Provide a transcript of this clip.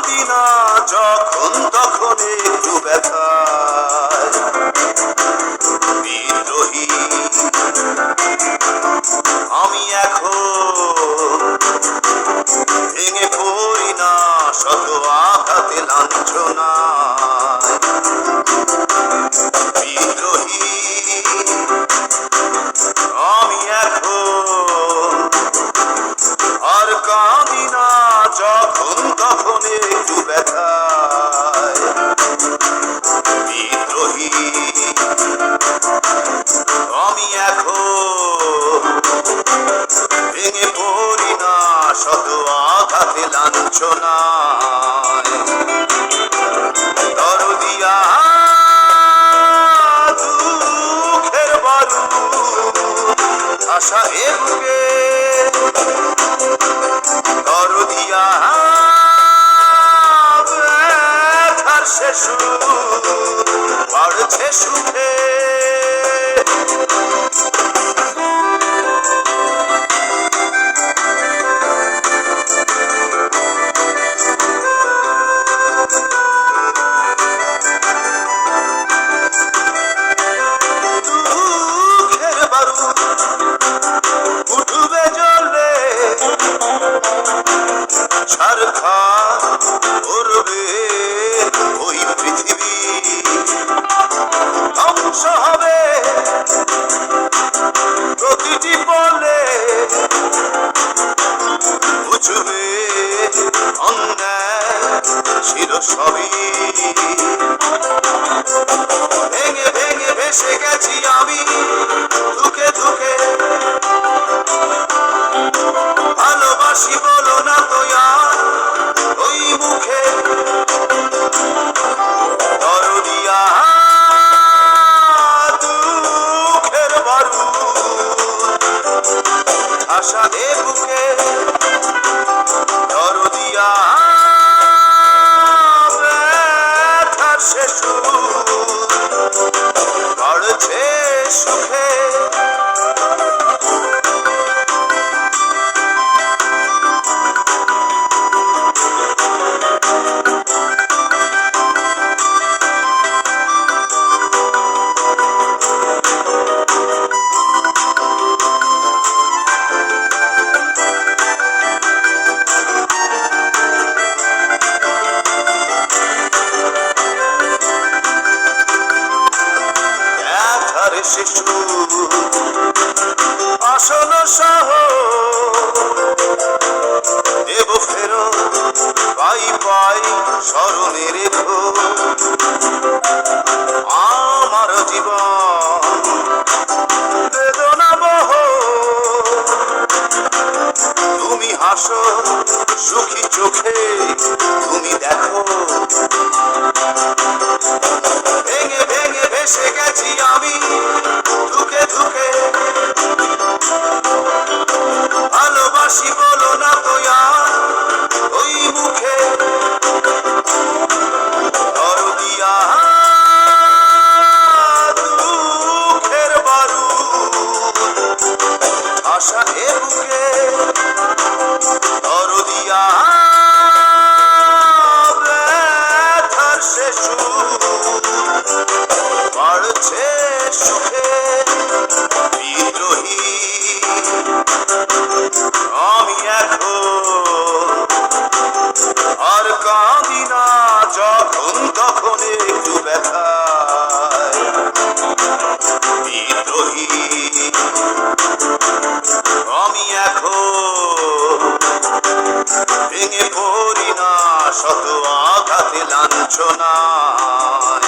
কাঁদি না যখন তখন একটু ব্যথায় বিদ্রোহী আমি এখন ভেঙে পড়ি না শত আঘাতে লাঞ্ছনায় বিদ্রোহী আমি এখন আর কাঁদি না যখন তখন একটু ব্যথায় বিদ্রোহী আমি এখন ভেঙে পড়ি না শত আঘাতে লাঞ্ছনায় দরদিয়া দুঃখের বারুদ আশা এ বুকে দরদিয়া ব্যথার সে সুর বাড়ছে সুখে উঠবে জ্বলে ছারখার করবে ওই পৃথিবী ধ্বংস হবে প্রতিটি বলে বুঝবে অন্যায় ছিল সবই ভেঙে ভেঙে ভেসে গেছি আমি ধুকে ধুকে ভালোবাসি বলো না তো আর ওই মুখে দরদিয়া দুঃখের বারুদ আশা এ বুকে দরদিয়া ব্যথার সে সুর বাড়ছে সুখে শিশু আসল সহ দেব ফেরত পাই পাই স্মরণে রেখো আমার জীবন বেদনা বহ তুমি হাসো সুখী চোখে তুমি দেখো ভেঙে ভেঙে ভেসে গেছি আমি ধুকে ধুকে ভালোবাসি বলো না তো আর ওই মুখে দরদিয়া দুঃখের বারুদ আশা এ বুকে দরদিয়া ব্যথার সে সুর বাড়ছে সুখে বিদ্রোহী আমি এখন আর কাঁদি না যখন তখন একটু ব্যথায় বিদ্রোহী আমি এখন ভেঙে পড়ি না শত আঘাতে লাঞ্ছনায়